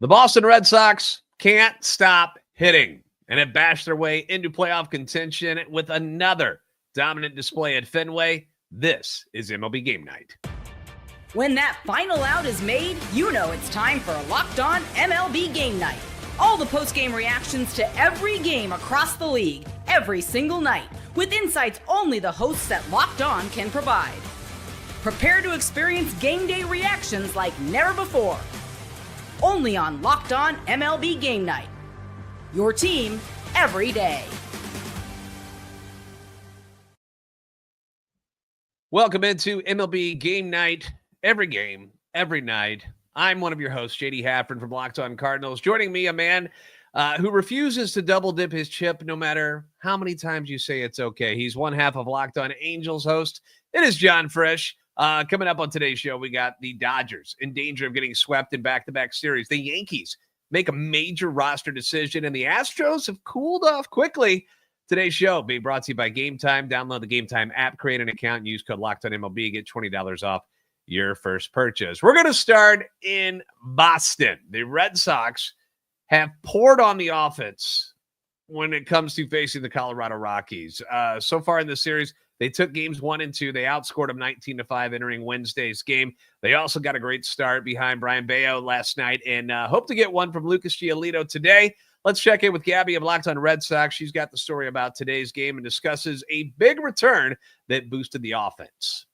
The Boston Red Sox can't stop hitting and have bashed their way into playoff contention with another dominant display at Fenway. This is MLB Game Night. When that final out is made, you know it's time for Locked On MLB Game Night. All the post-game reactions to every game across the league, every single night, with insights only the hosts at Locked On can provide. Prepare to experience game day reactions like never before. Only on Locked On MLB Game Night. Your team every day. Welcome into MLB Game Night. Every game, every night. I'm one of your hosts, JD Hafron from Locked On Cardinals. Joining me, a man who refuses to double dip his chip no matter how many times you say it's okay. He's one half of Locked On Angels host. It is Jon Frisch. Coming up on today's show, we got the Dodgers in danger of getting swept in back-to-back series. The Yankees make a major roster decision, and the Astros have cooled off quickly. Today's show being brought to you by Gametime. Download the Gametime app, create an account, and use code LOCKEDONMLB. Get $20 off your first purchase. We're going to start in Boston. The Red Sox have poured on the offense when it comes to facing the Colorado Rockies. So far in the series, they took games 1 and 2. They outscored them 19-5 entering Wednesday's game. They also got a great start behind Brian Bayo last night and hope to get one from Lucas Giolito today. Let's check in with Gabby of Locked On Red Sox. She's got the story about today's game and discusses a big return that boosted the offense.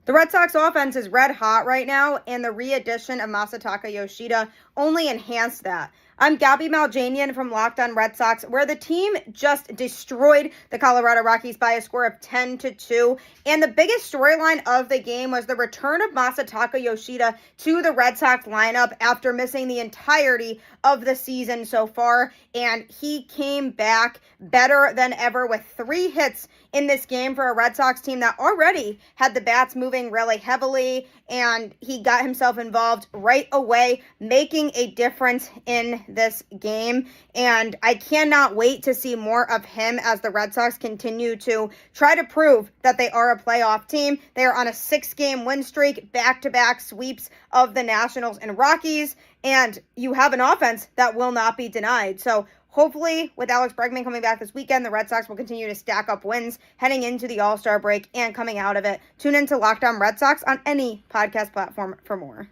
The Red Sox offense is red hot right now, and the re-addition of Masataka Yoshida only enhanced that. I'm Gabby Maljanian from Locked On Red Sox, where the team just destroyed the Colorado Rockies by a score of 10-2. And the biggest storyline of the game was the return of Masataka Yoshida to the Red Sox lineup after missing the entirety of the season so far. And he came back better than ever with 3 hits in this game for a Red Sox team that already had the bats moving really heavily. And he got himself involved right away, making a difference in this game. And I cannot wait to see more of him as the Red Sox continue to try to prove that they are a playoff team. They are on a 6-game win streak, back-to-back sweeps of the Nationals and Rockies. And you have an offense that will not be denied. So hopefully, with Alex Bregman coming back this weekend, the Red Sox will continue to stack up wins heading into the All-Star break and coming out of it. Tune into Locked On Red Sox on any podcast platform for more.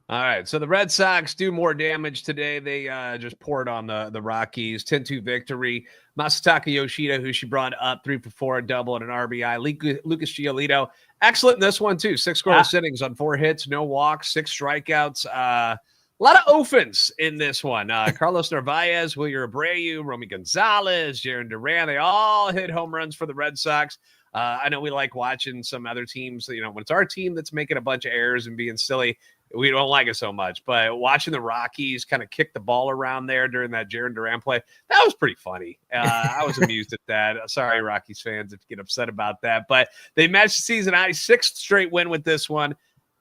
All right, so the Red Sox do more damage today. They just poured on the Rockies. 10-2 victory. Masataka Yoshida, who she brought up 3 for 4, a double and an RBI. Lucas Giolito, excellent in this one, too. 6 scoreless innings on 4 hits, no walks, 6 strikeouts. A lot of offense in this one. Carlos Narvaez, Wilyer Abreu, Romy Gonzalez, Jaron Duran, they all hit home runs for the Red Sox. I know we like watching some other teams. You know, when it's our team that's making a bunch of errors and being silly, we don't like it so much. But watching the Rockies kind of kick the ball around there during that Jaron Duran play, that was pretty funny. I was amused at that. Sorry, Rockies fans, if you get upset about that. But they matched the season high, 6th straight win with this one.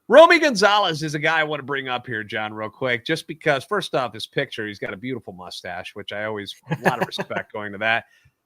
Romy Gonzalez is a guy I want to bring up here, John, real quick, just because, first off, his picture, he's got a beautiful mustache, which I always a lot of respect going to that.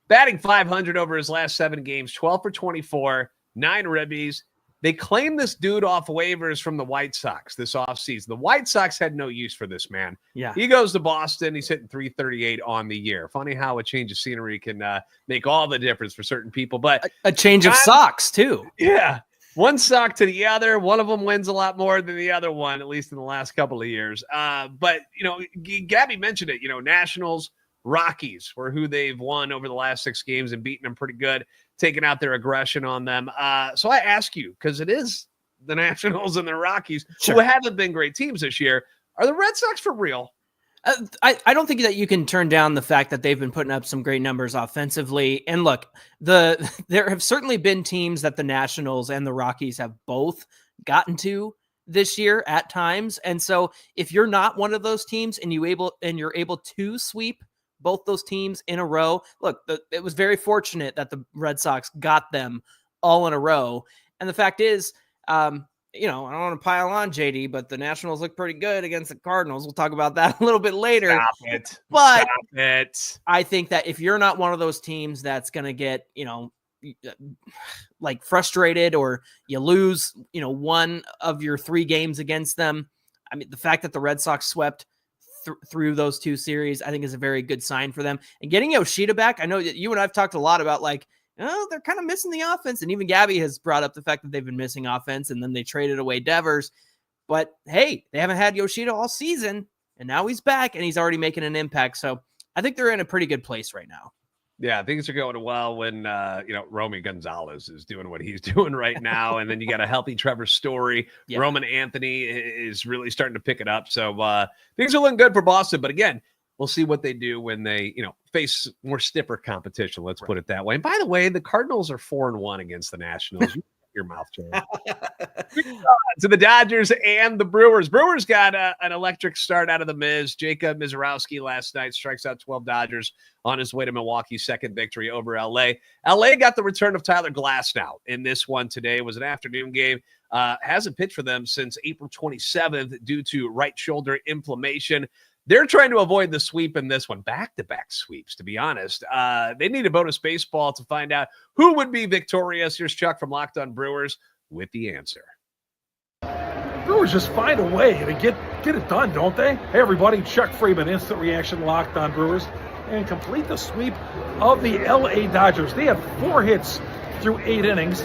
Batting .500 over his last 7 games, 12 for 24, 9 ribbies. They claimed this dude off waivers from the White Sox this offseason. The White Sox had no use for this man. Yeah. He goes to Boston. He's hitting .338 on the year. Funny how a change of scenery can make all the difference for certain people. But a change of socks, too. Yeah. One sock to the other. One of them wins a lot more than the other one, at least in the last couple of years. But, you know, Gabby mentioned it, you know, Nationals, Rockies were who they've won over the last 6 games and beaten them pretty good, taking out their aggression on them. So I ask you, because it is the Nationals and the Rockies who haven't been great teams this year, are the Red Sox for real? I don't think that you can turn down the fact that they've been putting up some great numbers offensively. And look, there have certainly been teams that the Nationals and the Rockies have both gotten to this year at times. And so if you're not one of those teams and you're able to sweep both those teams in a row, look, it was very fortunate that the Red Sox got them all in a row. And the fact is, you know, I don't want to pile on JD, but the Nationals look pretty good against the Cardinals. We'll talk about that a little bit later. Stop it. But Stop it. I think that if you're not one of those teams that's going to get, you know, like frustrated or you lose, you know, one of your 3 games against them, I mean, the fact that the Red Sox swept through those two series, I think is a very good sign for them. And getting Yoshida back, I know that you and I've talked a lot about like, oh, they're kind of missing the offense. And even Gabby has brought up the fact that they've been missing offense, and then they traded away Devers. But hey, they haven't had Yoshida all season, and now he's back and he's already making an impact. So I think they're in a pretty good place right now. Yeah, things are going well when, Romy Gonzalez is doing what he's doing right now. And then you got a healthy Trevor Story. Yeah. Roman Anthony is really starting to pick it up. So things are looking good for Boston. But again, we'll see what they do when they, face more stiffer competition. Let's put it that way. And by the way, the Cardinals are 4-1 against the Nationals. Your mouth, Joe. To the Dodgers and the Brewers. Brewers got an electric start out of the Miz. Jacob Mizorowski last night strikes out 12 Dodgers on his way to Milwaukee's second victory over LA. LA got the return of Tyler Glasnow in this one today. It was an afternoon game. Hasn't pitched for them since April 27th due to right shoulder inflammation. They're trying to avoid the sweep in this one. Back-to-back sweeps, to be honest. They need a bonus baseball to find out who would be victorious. Here's Chuck from Locked On Brewers with the answer. Brewers just find a way to get it done, don't they? Hey, everybody. Chuck Freeman, Instant Reaction, Locked On Brewers. And complete the sweep of the LA Dodgers. They had 4 hits through 8 innings.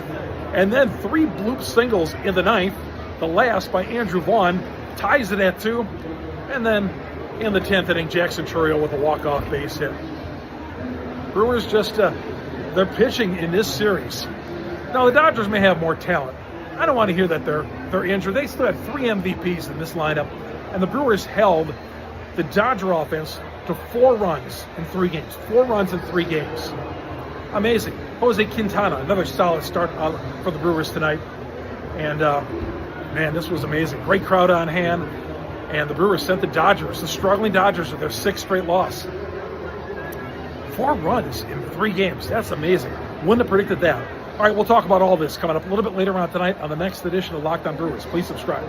And then 3 bloop singles in the 9th. The last by Andrew Vaughn ties it at 2. And then in the 10th inning, Jackson Chourio with a walk-off base hit. Brewers just, they're pitching in this series. Now, the Dodgers may have more talent. I don't want to hear that they're injured. They still had 3 MVPs in this lineup, and the Brewers held the Dodger offense to 4 runs in 3 games. 4 runs in 3 games. Amazing. Jose Quintana, another solid start for the Brewers tonight. And, man, this was amazing. Great crowd on hand. And the Brewers sent the struggling Dodgers, to their 6th straight loss. 4 runs in 3 games. That's amazing. Wouldn't have predicted that. All right, we'll talk about all this coming up a little bit later on tonight on the next edition of Locked On Brewers. Please subscribe.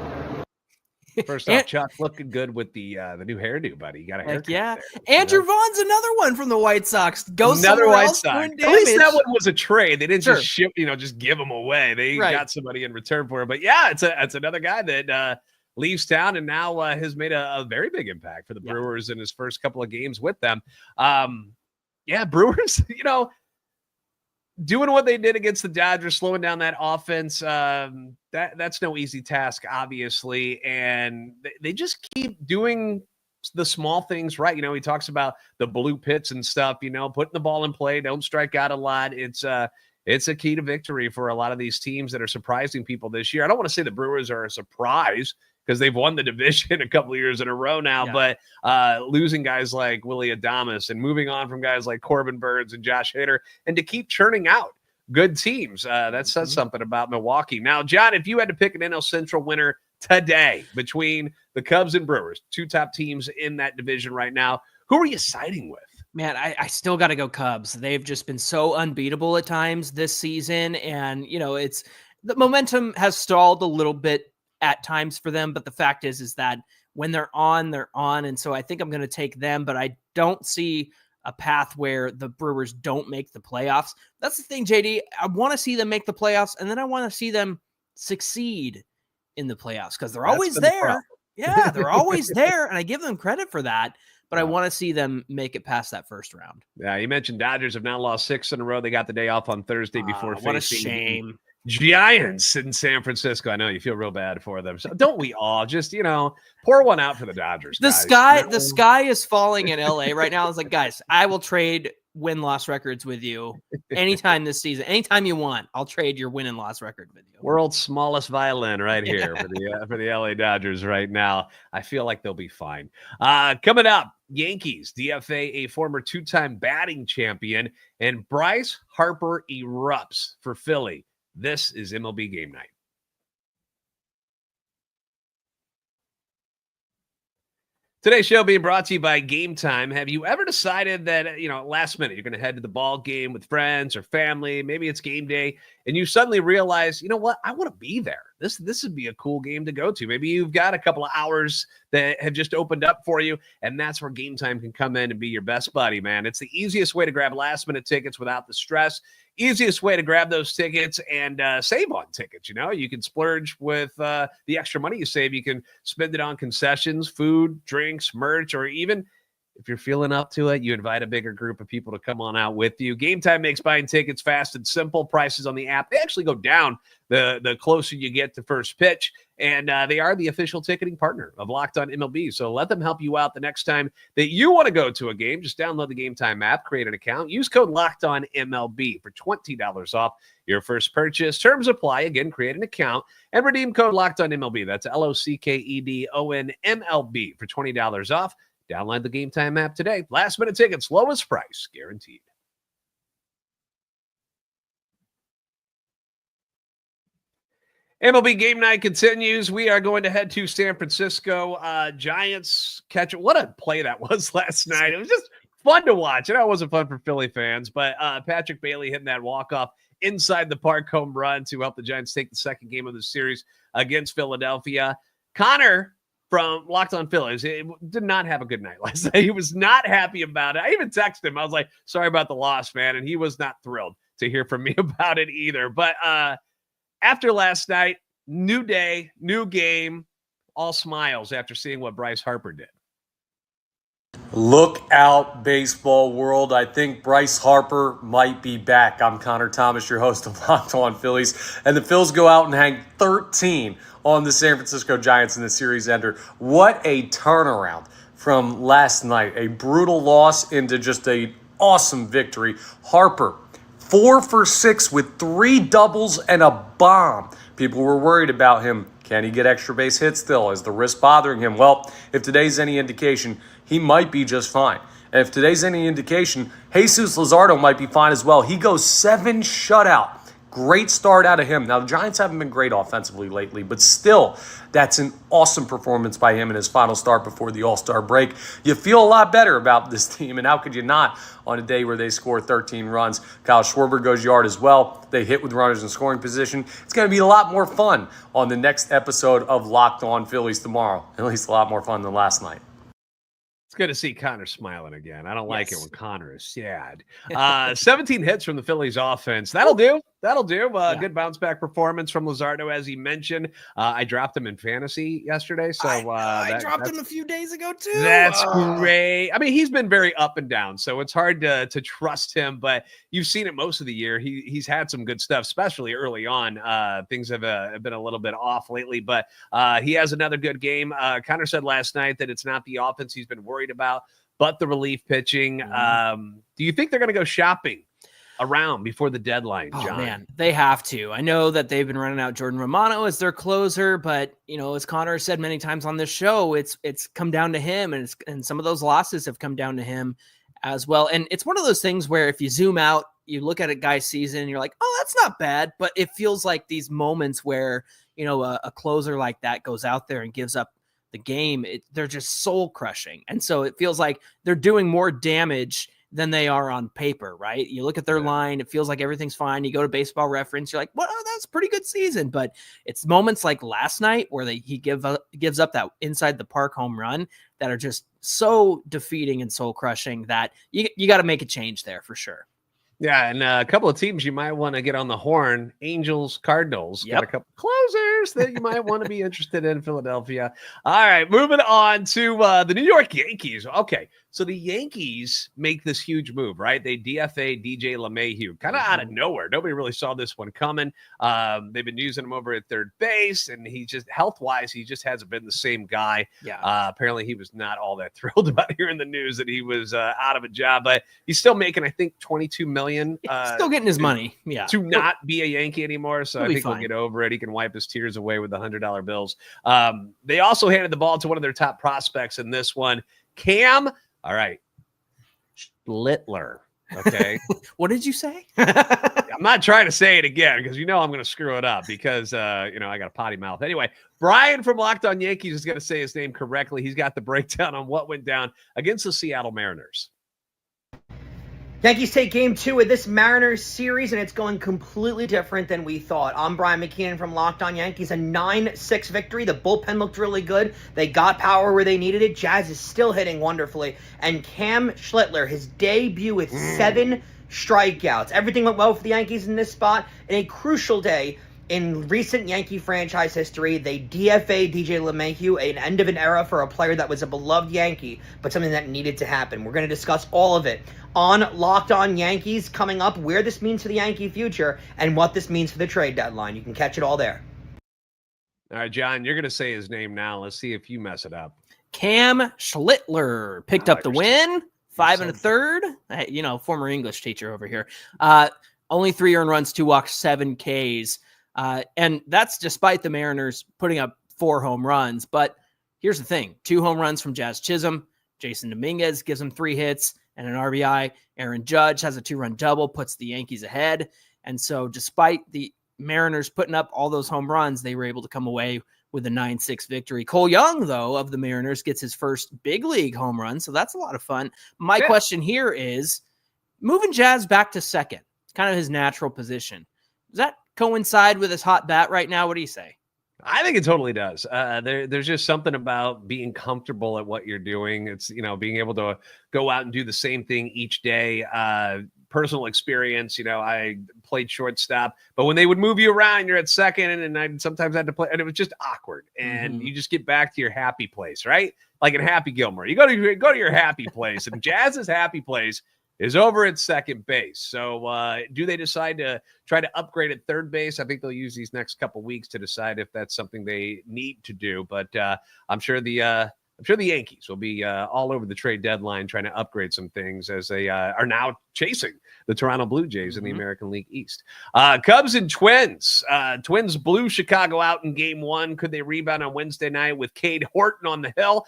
First off, Chuck looking good with the new hairdo, buddy. You got a haircut. Yeah. There, Andrew Vaughn's another one from the White Sox. Goes another White else Sox. At least that one was a trade. They didn't Sure. just ship, just give them away. They got somebody in return for it. But yeah, it's another guy that leaves town and now has made a very big impact for the Brewers in his first couple of games with them. Brewers, doing what they did against the Dodgers, slowing down that offense, that's no easy task, obviously. And they just keep doing the small things right. He talks about the blue pits and stuff, putting the ball in play, don't strike out a lot. It's a key to victory for a lot of these teams that are surprising people this year. I don't want to say the Brewers are a surprise because they've won the division a couple of years in a row now, but losing guys like Willy Adames and moving on from guys like Corbin Burns and Josh Hader, and to keep churning out good teams, that says something about Milwaukee. Now, John, if you had to pick an NL Central winner today between the Cubs and Brewers, 2 top teams in that division right now, who are you siding with? Man, I still got to go Cubs. They've just been so unbeatable at times this season. And, it's the momentum has stalled a little bit at times for them. But the fact is that when they're on, they're on. And so I think I'm going to take them, but I don't see a path where the Brewers don't make the playoffs. That's the thing, JD. I want to see them make the playoffs, and then I want to see them succeed in the playoffs because they're always there. Yeah, they're always there. And I give them credit for that. But I want to see them make it past that first round. Yeah, you mentioned Dodgers have now lost 6 in a row. They got the day off on Thursday before facing what a shame. Giants in San Francisco. I know you feel real bad for them. So don't we all? Just, pour one out for the Dodgers. The sky is falling in LA right now. I was like, guys, I will trade win-loss records with you anytime this season. Anytime you want, I'll trade your win and loss record with you. World's smallest violin right here for the LA Dodgers right now. I feel like they'll be fine. Coming up, Yankees, DFA, a former 2-time batting champion, and Bryce Harper erupts for Philly. This is MLB Game Night. Today's show being brought to you by Gametime. Have you ever decided that, last minute, you're going to head to the ball game with friends or family, maybe it's game day, and you suddenly realize, you know what, I want to be there. This would be a cool game to go to. Maybe you've got a couple of hours that have just opened up for you, and that's where Gametime can come in and be your best buddy, man. It's the easiest way to grab last-minute tickets without the stress. easiest way to grab those tickets and save on tickets. You can splurge with the extra money you save. You can spend it on concessions, food, drinks, merch, or even if you're feeling up to it, you invite a bigger group of people to come on out with you. Gametime makes buying tickets fast and simple. Prices on the app, they actually go down the closer you get to first pitch. And they are the official ticketing partner of Locked On MLB. So let them help you out the next time that you want to go to a game. Just download the Gametime app, create an account, use code Locked On MLB for $20 off your first purchase. Terms apply. Again, create an account and redeem code Locked On MLB. That's LOCKEDON MLB for $20 off. Download the Gametime app today. Last minute tickets, lowest price guaranteed. MLB game night continues. We are going to head to San Francisco. Giants catch. What a play that was last night. It was just fun to watch. It wasn't fun for Philly fans, but Patrick Bailey hitting that walk-off inside the park home run to help the Giants take the second game of the series against Philadelphia. Connor from Locked On Phillies did not have a good night last night. He was not happy about it. I even texted him. I was like, sorry about the loss, man. And he was not thrilled to hear from me about it either. But after last night, new day, new game, all smiles after seeing what Bryce Harper did. Look out, baseball world. I think Bryce Harper might be back. I'm Connor Thomas, your host of Locked On Phillies. And the Phils go out and hang 13 on the San Francisco Giants in the series ender. What a turnaround from last night. A brutal loss into just an awesome victory. Harper, 4 for 6 with 3 doubles and a bomb. People were worried about him. Can he get extra base hits still? Is the wrist bothering him? Well, if today's any indication, he might be just fine. And if today's any indication, Jesus Luzardo might be fine as well. He goes 7 shutout. Great start out of him. Now, the Giants haven't been great offensively lately, but still, that's an awesome performance by him in his final start before the All-Star break. You feel a lot better about this team, and how could you not on a day where they score 13 runs? Kyle Schwarber goes yard as well. They hit with runners in scoring position. It's going to be a lot more fun on the next episode of Locked On Phillies tomorrow. At least a lot more fun than last night. It's good to see Connor smiling again. I don't like it when Connor is sad. 17 hits from the Phillies offense. That'll do. Good bounce back performance from Luzardo, as he mentioned. I dropped him in fantasy yesterday. So I dropped him a few days ago too. That's great. I mean, he's been very up and down, so it's hard to trust him, but you've seen it most of the year. He's had some good stuff, especially early on. Things have been a little bit off lately, but he has another good game. Connor said last night that it's not the offense he's been worried about, but the relief pitching. Do you think they're going to go shopping around before the deadline, John? Oh, man, they have to. I know that they've been running out Jordan Romano as their closer, but, as Connor said many times on this show, it's come down to him, and some of those losses have come down to him as well. And it's one of those things where if you zoom out, you look at a guy's season, and you're like, oh, that's not bad. But it feels like these moments where, a closer like that goes out there and gives up the game, they're just soul crushing. And so it feels like they're doing more damage than they are on paper, right? You look at their line, it feels like everything's fine. You go to Baseball Reference, you're like, well, that's a pretty good season. But it's moments like last night where he gives up that inside the park home run that are just so defeating and soul crushing that you got to make a change there for sure. Yeah, and a couple of teams you might want to get on the horn. Angels, Cardinals. Got a couple closers that you might want to be interested in Philadelphia. All right, moving on to the New York Yankees. Okay, so the Yankees make this huge move, right? They DFA DJ LeMahieu, kind of out of nowhere. Nobody really saw this one coming. They've been using him over at third base, and he just, health-wise, he just hasn't been the same guy. Apparently, he was not all that thrilled about hearing the news that he was out of a job, but he's still making, I think, $22 million. Still getting his money, to not be a Yankee anymore. So I think he'll get over it. He can wipe his tears away with the $100 bills. They also handed the ball to one of their top prospects in this one, Cam. All right, Schlittler. Okay, what did you say? I'm not trying to say it again because I'm going to screw it up because I got a potty mouth. Anyway, Brian from Locked On Yankees is going to say his name correctly. He's got the breakdown on what went down against the Seattle Mariners. Yankees take game 2 of this Mariners series, and it's going completely different than we thought. I'm Brian McKeon from Locked On Yankees, a 9-6 victory. The bullpen looked really good. They got power where they needed it. Jazz is still hitting wonderfully. And Cam Schlittler, his debut with 7 strikeouts. Everything went well for the Yankees in this spot. In a crucial day in recent Yankee franchise history, they DFA'd DJ LeMahieu, an end of an era for a player that was a beloved Yankee, but something that needed to happen. We're going to discuss all of it on Locked On Yankees coming up, where this means for the Yankee future and what this means for the trade deadline. You can catch it all there. All right, John, you're going to say his name now. Let's see if you mess it up. Cam Schlittler picked up the win, 5 1/3. Former English teacher over here. Only 3 earned runs, 2 walks, 7 Ks. And that's despite the Mariners putting up 4 home runs. But here's the thing. 2 home runs from Jazz Chisholm. Jason Dominguez gives him 3 hits and an RBI. Aaron Judge has a 2-run double, puts the Yankees ahead. And so despite the Mariners putting up all those home runs, they were able to come away with a 9-6 victory. Cole Young, though, of the Mariners gets his first big league home run. So that's a lot of fun. My question here is moving Jazz back to second. It's kind of his natural position. Does that coincide with his hot bat right now? What do you say? I think it totally does. There's just something about being comfortable at what you're doing. It's, being able to go out and do the same thing each day. Personal experience, I played shortstop, but when they would move you around, you're at second, and I sometimes had to play, and it was just awkward. And you just get back to your happy place, right? Like in Happy Gilmore, you go to your happy place, and Jazz's happy place is over at second base. So do they decide to try to upgrade at third base? I think they'll use these next couple weeks to decide if that's something they need to do. But I'm sure the Yankees will be all over the trade deadline trying to upgrade some things as they are now chasing the Toronto Blue Jays in the American League East. Cubs and Twins. Twins blew Chicago out in game 1. Could they rebound on Wednesday night with Cade Horton on the hill?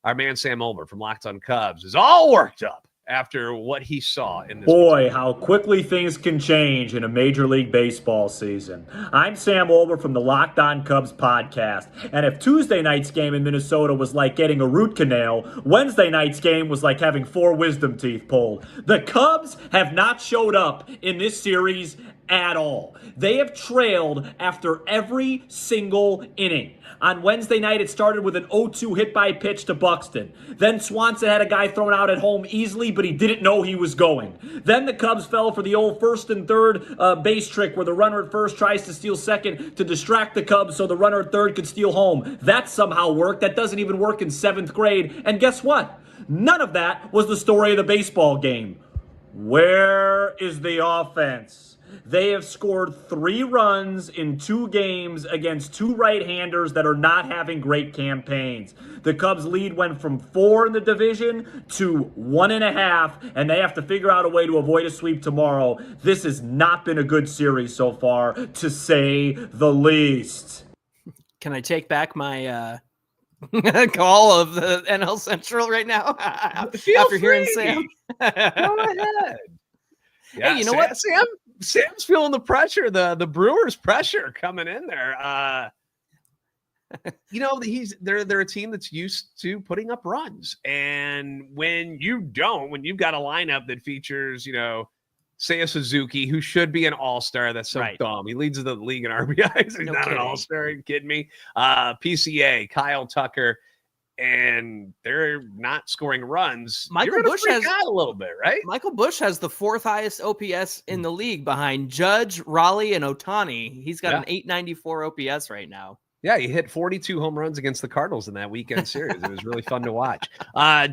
Our man Sam Olber from Locked On Cubs is all worked up after what he saw in this. Boy, how quickly things can change in a Major League Baseball season. I'm Sam Olber from the Locked On Cubs podcast. And if Tuesday night's game in Minnesota was like getting a root canal, Wednesday night's game was like having 4 wisdom teeth pulled. The Cubs have not showed up in this series at all. They have trailed after every single inning. On Wednesday night, it started with an 0-2 hit by pitch to Buxton. Then Swanson had a guy thrown out at home easily, but he didn't know he was going. Then the Cubs fell for the old first and third base trick where the runner at first tries to steal second to distract the Cubs so the runner at third could steal home. That somehow worked. That doesn't even work in 7th grade. And guess what? None of that was the story of the baseball game. Where is the offense? They have scored 3 runs in 2 games against 2 right-handers that are not having great campaigns. The Cubs' lead went from 4 in the division to 1.5, and they have to figure out a way to avoid a sweep tomorrow. This has not been a good series so far, to say the least. Can I take back my call of the NL Central right now after hearing Sam? Go ahead. Yeah, hey, you know what, Sam? Sam's feeling the pressure, the Brewers pressure coming in there. They're a team that's used to putting up runs. And when you've got a lineup that features, Seiya Suzuki, who should be an all-star. That's so dumb. He leads the league in RBIs. He's not an all-star. Are you kidding me? PCA, Kyle Tucker, and they're not scoring runs. Michael Busch has a little bit, right? Michael Busch has the 4th highest OPS in the league behind Judge, Raleigh, and Ohtani. He's got an 894 OPS right now. Yeah, he hit 42 home runs against the Cardinals in that weekend series. It was really fun to watch.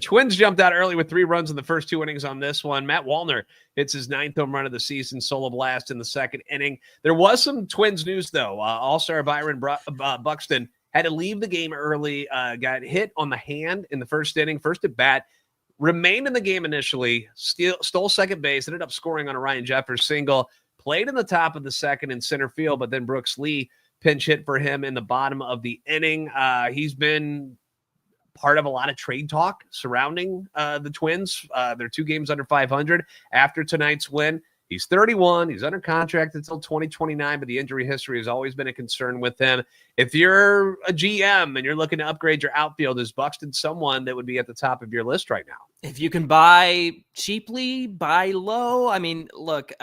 Twins jumped out early with 3 runs in the first 2 innings on this one. Matt Wallner hits his 9th home run of the season, solo blast in the 2nd inning. There was some Twins news, though. All-star Byron Buxton had to leave the game early, got hit on the hand in the first inning, first at bat, remained in the game initially, stole second base, ended up scoring on a Ryan Jeffers single, played in the top of the 2nd in center field, but then Brooks Lee pinch hit for him in the bottom of the inning. He's been part of a lot of trade talk surrounding the Twins. They're 2 games under 500 after tonight's win. He's 31. He's under contract until 2029, but the injury history has always been a concern with him. If you're a GM and you're looking to upgrade your outfield, is Buxton someone that would be at the top of your list right now? If you can buy cheaply, buy low. I mean, look,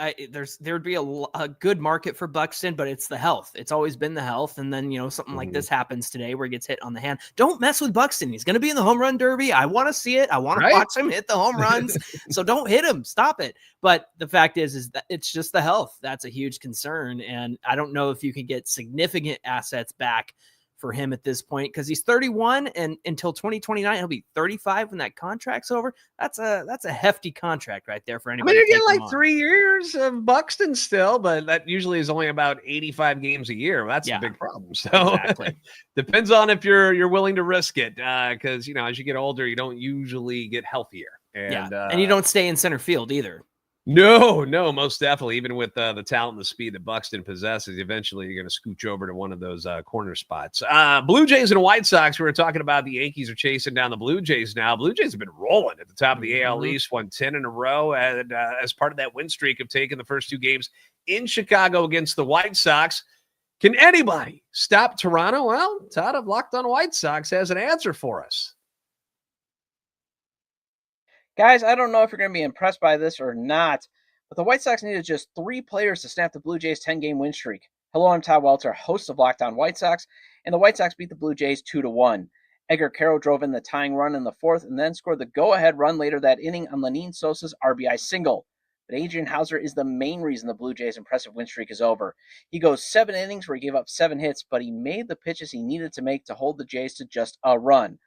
there would be a good market for Buxton, but it's the health. It's always been the health. And then, something like this happens today where he gets hit on the hand. Don't mess with Buxton. He's going to be in the home run derby. I want to see it. I want to watch him hit the home runs. So don't hit him. Stop it. But the fact is that it's just the health. That's a huge concern. And I don't know if you can get significant assets back for him at this point, because he's 31 and until 2029 he'll be 35 when that contract's over. That's a hefty contract right there for anybody. I mean, you're getting like 3 years of Buxton still, but that usually is only about 85 games a year. That's a big problem. So exactly. Depends on if you're willing to risk it, because as you get older you don't usually get healthier, and you don't stay in center field either. No, most definitely. Even with the talent and the speed that Buxton possesses, eventually you're going to scooch over to one of those corner spots. Blue Jays and White Sox, we were talking about the Yankees are chasing down the Blue Jays now. Blue Jays have been rolling at the top of the AL East, won 10 in a row, and as part of that win streak of taking the first 2 games in Chicago against the White Sox. Can anybody stop Toronto? Well, Todd of Locked On White Sox has an answer for us. Guys, I don't know if you're going to be impressed by this or not, but the White Sox needed just 3 players to snap the Blue Jays' 10-game win streak. Hello, I'm Todd Welter, host of Locked On White Sox, and the White Sox beat the Blue Jays 2-1. Edgar Carroll drove in the tying run in the 4th and then scored the go-ahead run later that inning on Lenyn Sosa's RBI single. But Adrian Hauser is the main reason the Blue Jays' impressive win streak is over. He goes 7 innings where he gave up 7 hits, but he made the pitches he needed to make to hold the Jays to just a run.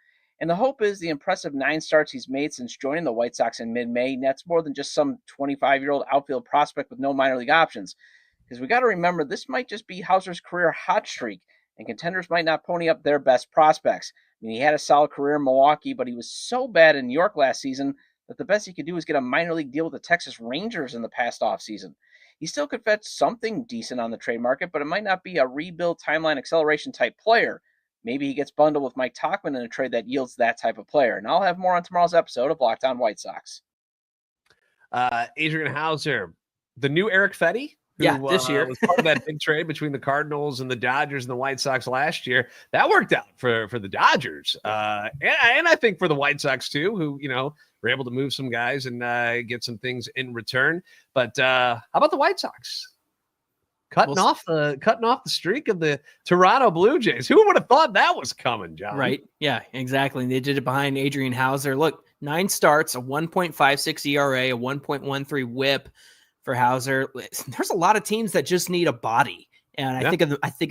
And the hope is the impressive 9 starts he's made since joining the White Sox in mid-May nets more than just some 25-year-old outfield prospect with no minor league options. Because we got to remember, this might just be Hauser's career hot streak, and contenders might not pony up their best prospects. I mean, he had a solid career in Milwaukee, but he was so bad in New York last season that the best he could do was get a minor league deal with the Texas Rangers in the past offseason. He still could fetch something decent on the trade market, but it might not be a rebuild timeline acceleration type player. Maybe he gets bundled with Mike Tauchman in a trade that yields that type of player. And I'll have more on tomorrow's episode of Locked On White Sox. Adrian Hauser, the new Eric Fetty, who this year was part of that big trade between the Cardinals and the Dodgers and the White Sox last year. That worked out for the Dodgers. And I think for the White Sox too, who, were able to move some guys and get some things in return. But how about the White Sox? Cutting off the streak of the Toronto Blue Jays. Who would have thought that was coming, John? Right. Yeah, exactly. They did it behind Adrian Hauser. Look, 9 starts, a 1.56 ERA, a 1.13 whip for Hauser. There's a lot of teams that just need a body. And I think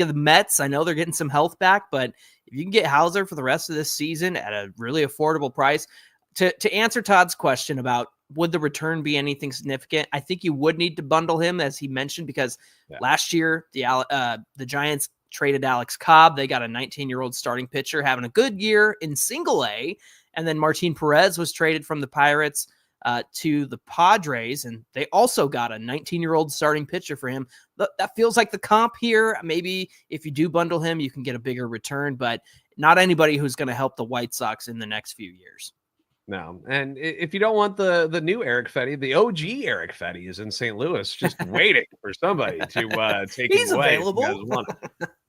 of the Mets. I know they're getting some health back, but if you can get Hauser for the rest of this season at a really affordable price, to answer Todd's question about would the return be anything significant, I think you would need to bundle him, as he mentioned, because last year the Giants traded Alex Cobb. They got a 19-year-old starting pitcher having a good year in single A. And then Martin Perez was traded from the Pirates to the Padres, and they also got a 19-year-old starting pitcher for him. That feels like the comp here. Maybe if you do bundle him, you can get a bigger return, but not anybody who's going to help the White Sox in the next few years. No, and if you don't want the new Eric Fetty, the OG Eric Fetty is in St. Louis, just waiting for somebody to take him away. Available.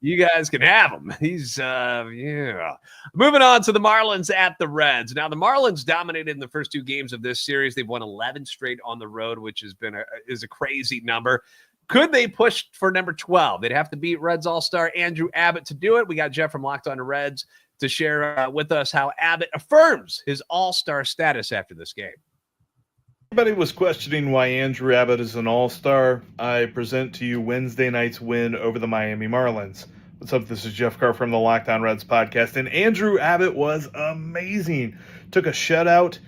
You guys can have him. He's Moving on to the Marlins at the Reds. Now the Marlins dominated in the first 2 games of this series. They've won 11 straight on the road, which has been is a crazy number. Could they push for number 12? They'd have to beat Reds All-Star Andrew Abbott to do it. We got Jeff from Locked On Reds to share with us how Abbott affirms his all-star status after this game. Everybody was questioning why Andrew Abbott is an all-star. I present to you Wednesday night's win over the Miami Marlins. What's up? This is Jeff Carr from the Locked On Reds podcast, and Andrew Abbott was amazing. Took a shutout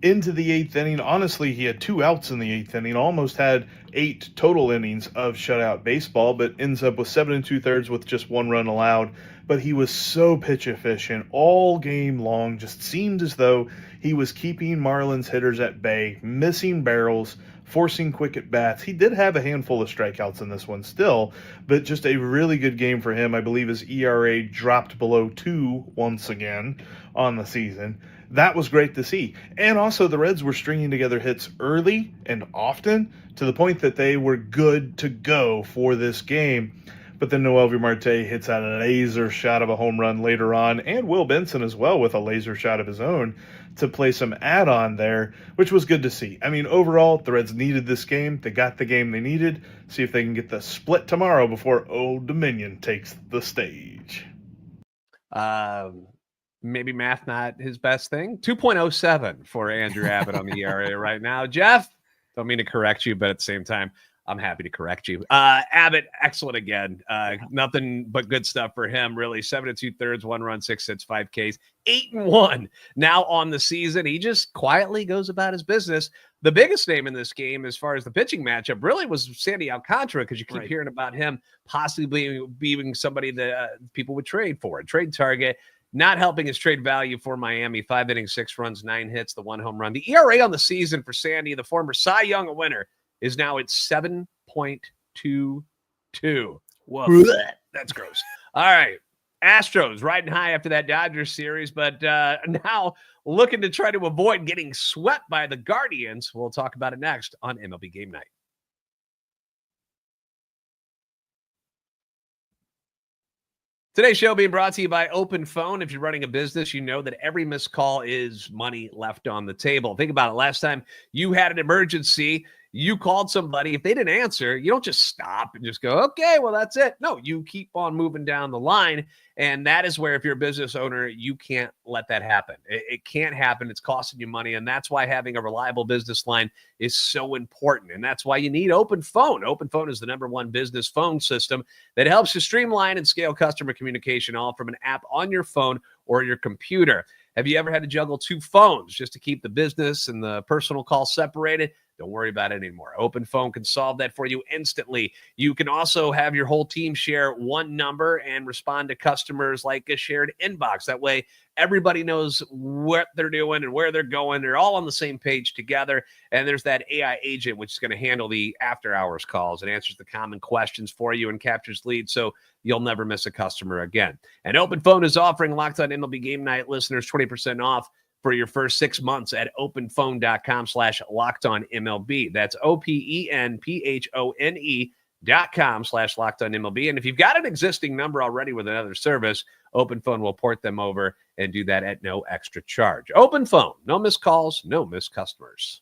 into the 8th inning. Honestly, he had 2 outs in the 8th inning, almost had 8 total innings of shutout baseball, but ends up with 7 2/3 with just 1 run allowed. But he was so pitch efficient all game long, just seemed as though he was keeping Marlins hitters at bay, missing barrels, forcing quick at bats. He did have a handful of strikeouts in this one still, but just a really good game for him. I believe his ERA dropped below 2 once again on the season. That was great to see. And also the Reds were stringing together hits early and often to the point that they were good to go for this game. But then Noelvi Marte hits a laser shot of a home run later on, and Will Benson as well with a laser shot of his own to play some add-on there, which was good to see. I mean, overall, the Reds needed this game. They got the game they needed. See if they can get the split tomorrow before Old Dominion takes the stage. Maybe math not his best thing. 2.07 for Andrew Abbott on the ERA right now. Jeff, don't mean to correct you, but at the same time, I'm happy to correct you. Abbott, excellent again. Nothing but good stuff for him, really. 7 2/3, 1 run, 6 hits, 5 Ks, 8-1 now on the season. He just quietly goes about his business. The biggest name in this game, as far as the pitching matchup, really was Sandy Alcantara, because you keep hearing about him possibly being somebody that people would trade for, a trade target. Not helping his trade value for Miami. 5 innings, 6 runs, 9 hits, the 1 home run. The ERA on the season for Sandy, the former Cy Young winner, is now at 7.22. Whoa, that's gross. All right. Astros riding high after that Dodgers series, but now looking to try to avoid getting swept by the Guardians. We'll talk about it next on MLB Game Night. Today's show being brought to you by OpenPhone. If you're running a business, you know that every missed call is money left on the table. Think about it. Last time you had an emergency, you called somebody. If they didn't answer, you don't just stop and just go, okay, well, that's it. No, you keep on moving down the line. And that is where, if you're a business owner, you can't let that happen. It can't happen. It's costing you money. And that's why having a reliable business line is so important. And that's why you need OpenPhone. OpenPhone is the #1 business phone system that helps you streamline and scale customer communication, all from an app on your phone or your computer. Have you ever had to juggle 2 phones just to keep the business and the personal call separated? Don't worry about it anymore. OpenPhone can solve that for you instantly. You can also have your whole team share one number and respond to customers like a shared inbox. That way, everybody knows what they're doing and where they're going. They're all on the same page together. And there's that AI agent, which is going to handle the after-hours calls and answers the common questions for you and captures leads, so you'll never miss a customer again. And OpenPhone is offering Locked On MLB Game Night listeners 20% off for your first 6 months at openphone.com/LockedOnMLB. That's OpenPhone.com/LockedOnMLB. And if you've got an existing number already with another service, OpenPhone will port them over and do that at no extra charge. OpenPhone, no missed calls, no missed customers.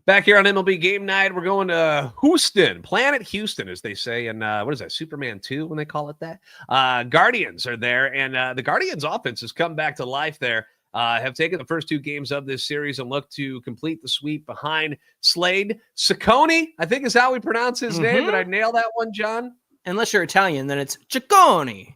Back here on MLB Game Night, we're going to Houston, Planet Houston, as they say. And what is that, Superman 2 when they call it that? Guardians are there, and the Guardians offense has come back to life there. Have taken the first 2 games of this series and look to complete the sweep behind Slade Ciccone, I think is how we pronounce his name. Did I nail that one, John? Unless you're Italian, then it's Ciccone.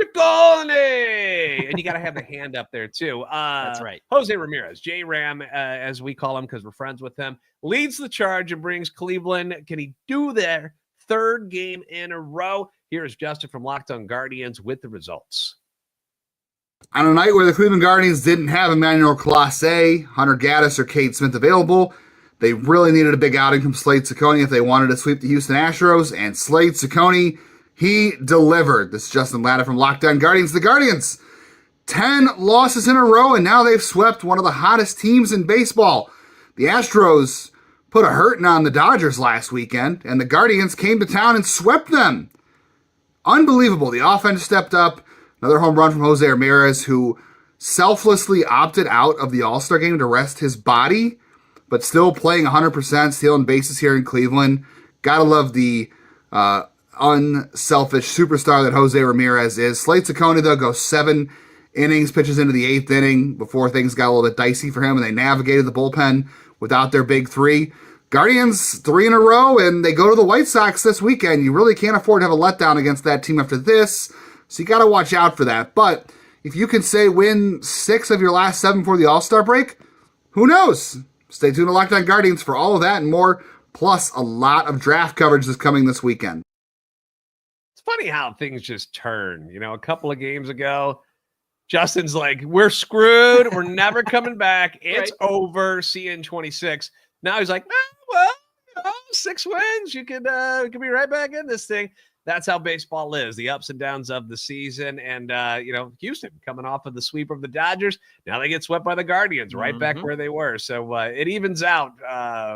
Ciccone! And you got to have the hand up there, too. That's right. Jose Ramirez, J-Ram, as we call him because we're friends with him, leads the charge and brings Cleveland. Can he do their 3rd game in a row? Here is Justin from Locked On Guardians with the results. On a night where the Cleveland Guardians didn't have Emmanuel Clase, Hunter Gaddis, or Cade Smith available, they really needed a big outing from Slade Ciccone if they wanted to sweep the Houston Astros, and Slade Ciccone, he delivered. This is Justin Latta from Locked On Guardians. The Guardians, 10 losses in a row, and now they've swept one of the hottest teams in baseball. The Astros put a hurting on the Dodgers last weekend, and the Guardians came to town and swept them. Unbelievable. The offense stepped up. Another home run from Jose Ramirez, who selflessly opted out of the All-Star game to rest his body, but still playing 100%, stealing bases here in Cleveland. Gotta love the unselfish superstar that Jose Ramirez is. Slade Ciccone, though, goes 7 innings, pitches into the 8th inning before things got a little bit dicey for him, and they navigated the bullpen without their big 3. Guardians 3 in a row, and they go to the White Sox this weekend. You really can't afford to have a letdown against that team after this, so you got to watch out for that. But if you can say win 6 of your last 7 before the All-Star break, who knows? Stay tuned to Locked On Guardians for all of that and more, plus a lot of draft coverage is coming this weekend. It's funny how things just turn. You know, a couple of games ago, Justin's like, we're screwed. We're never coming back. It's over. See you in 26. Now he's like, well, 6 wins. You could be right back in this thing. that's how baseball is, the ups and downs of the season. And, Houston coming off of the sweep of the Dodgers. Now they get swept by the Guardians, right back where they were. So it evens out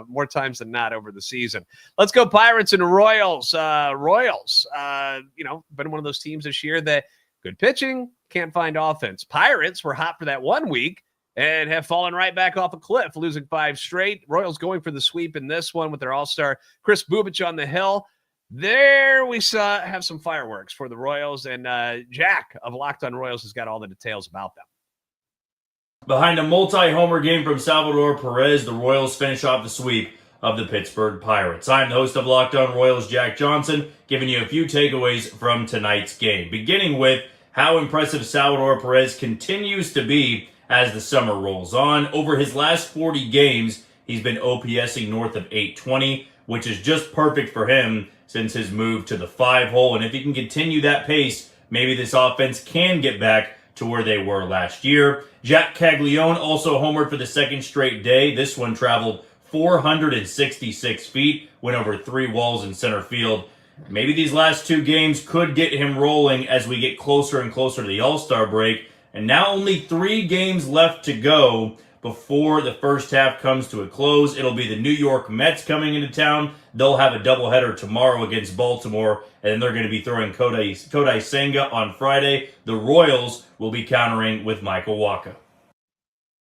more times than not over the season. Let's go Pirates and Royals. Royals, been one of those teams this year that good pitching, can't find offense. Pirates were hot for that 1 week and have fallen right back off a cliff, losing 5 straight. Royals going for the sweep in this one with their all-star Chris Bubich on the hill. There we have some fireworks for the Royals, and Jack of Locked On Royals has got all the details about them. Behind a multi-homer game from Salvador Perez, the Royals finish off the sweep of the Pittsburgh Pirates. I'm the host of Locked On Royals, Jack Johnson, giving you a few takeaways from tonight's game, beginning with how impressive Salvador Perez continues to be as the summer rolls on. Over his last 40 games, he's been OPSing north of 820, which is just perfect for him since his move to the 5-hole. And if he can continue that pace, maybe this offense can get back to where they were last year. Jack Caglione also homered for the second straight day. This one traveled 466 feet, went over 3 walls in center field. Maybe these last 2 games could get him rolling as we get closer and closer to the All-Star break. And now only 3 games left to go before the first half comes to a close. It'll be the New York Mets coming into town. They'll have a doubleheader tomorrow against Baltimore, and then they're going to be throwing Kodai Senga on Friday. The Royals will be countering with Michael Wacha.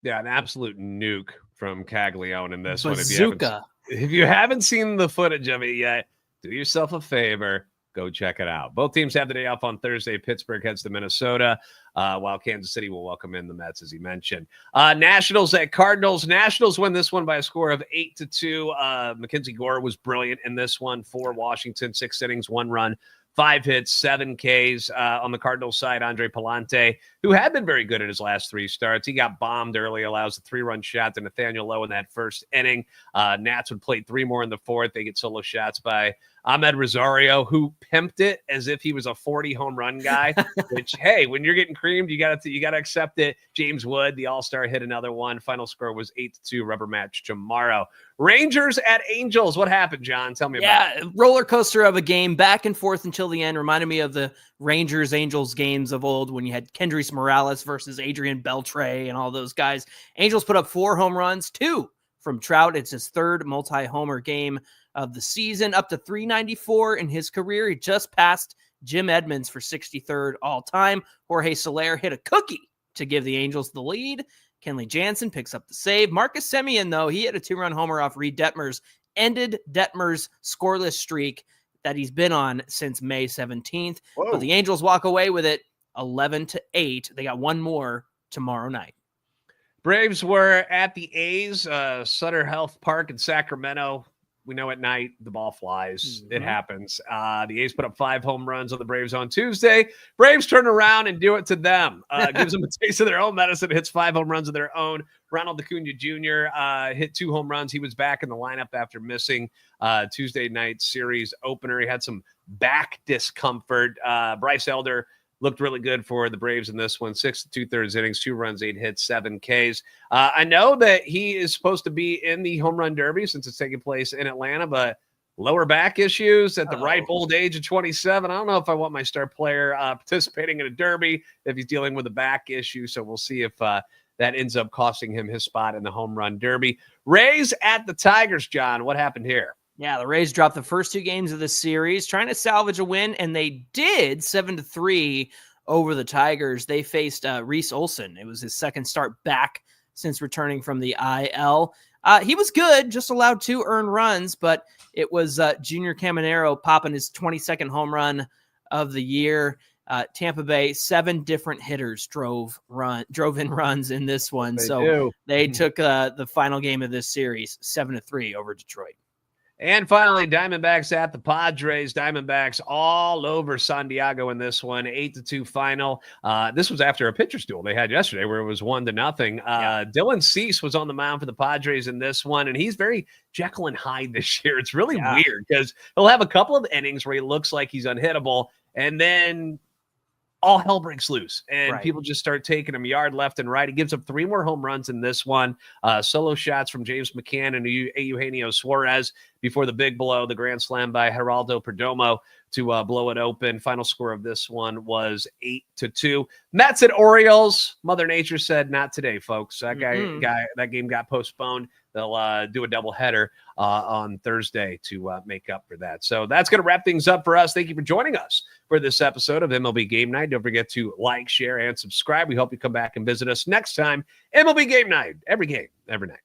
Yeah, an absolute nuke from Caglione in this Bazooka. one. If you haven't seen the footage of it yet, do yourself a favor. Go check it out. Both teams have the day off on Thursday. Pittsburgh heads to Minnesota, while Kansas City will welcome in the Mets, as he mentioned. Nationals at Cardinals. Nationals win this one by a score of 8-2. Mackenzie Gore was brilliant in this one for Washington. 6 innings, 1 run, 5 hits, 7 Ks. On the Cardinals side, Andre Palante, who had been very good in his last 3 starts. He got bombed early, allows a 3-run shot to Nathaniel Lowe in that first inning. Nats would play 3 more in the 4th. They get solo shots by Ahmed Rosario, who pimped it as if he was a 40 home run guy, which, hey, when you're getting creamed, you got to accept it. James Wood, the all-star, hit another one. Final score was 8-2, rubber match tomorrow. Rangers at Angels. What happened, John? Tell me about it. Roller coaster of a game, back and forth until the end. Reminded me of the Rangers-Angels games of old when you had Kendrys Morales versus Adrian Beltre and all those guys. Angels put up 4 home runs, 2 from Trout. It's his 3rd multi-homer game of the season, up to 394 in his career. He just passed Jim Edmonds for 63rd all-time. Jorge Soler hit a cookie to give the Angels the lead. Kenley Jansen picks up the save. Marcus Semien, though, he hit a 2-run homer off Reed Detmers, ended Detmers' scoreless streak that he's been on since May 17th. Whoa. But the Angels walk away with it 11-8. They got 1 more tomorrow night. Braves were at the A's, Sutter Health Park in Sacramento. We know at night the ball flies. It happens. The A's put up 5 home runs on the Braves on Tuesday. Braves turn around and do it to them. Gives them a taste of their own medicine. Hits 5 home runs of their own. Ronald Acuna Jr. Hit 2 home runs. He was back in the lineup after missing Tuesday night series opener. He had some back discomfort. Bryce Elder looked really good for the Braves in this one. 6 2/3 innings, 2 runs, 8 hits, 7 Ks. I know that he is supposed to be in the home run derby since it's taking place in Atlanta, but lower back issues at the ripe old age of 27. I don't know if I want my star player participating in a derby if he's dealing with a back issue. So we'll see if that ends up costing him his spot in the home run derby. Rays at the Tigers, John. What happened here? Yeah, the Rays dropped the first 2 games of the series, trying to salvage a win, and they did 7-3 over the Tigers. They faced Reese Olson. It was his 2nd start back since returning from the IL. He was good, just allowed 2 earned runs, but it was Junior Caminero popping his 22nd home run of the year. Tampa Bay, 7 different hitters drove in runs in this one. They took the final game of this series 7-3 over Detroit. And finally, Diamondbacks at the Padres. Diamondbacks all over San Diego in this one, 8-2 final. This was after a pitcher's duel they had yesterday where it was 1-0. Dylan Cease was on the mound for the Padres in this one, and he's very Jekyll and Hyde this year. It's really weird because he'll have a couple of innings where he looks like he's unhittable, and then all hell breaks loose, and people just start taking him yard left and right. He gives up 3 more home runs in this one. Solo shots from James McCann and Eugenio Suarez before the big blow, the grand slam by Geraldo Perdomo to blow it open. Final score of this one was 8-2. Mets at Orioles. Mother Nature said, not today, folks. That game got postponed. They'll do a doubleheader on Thursday to make up for that. So that's going to wrap things up for us. Thank you for joining us for this episode of MLB Game Night. Don't forget to like, share, and subscribe. We hope you come back and visit us next time. MLB Game Night. Every game, every night.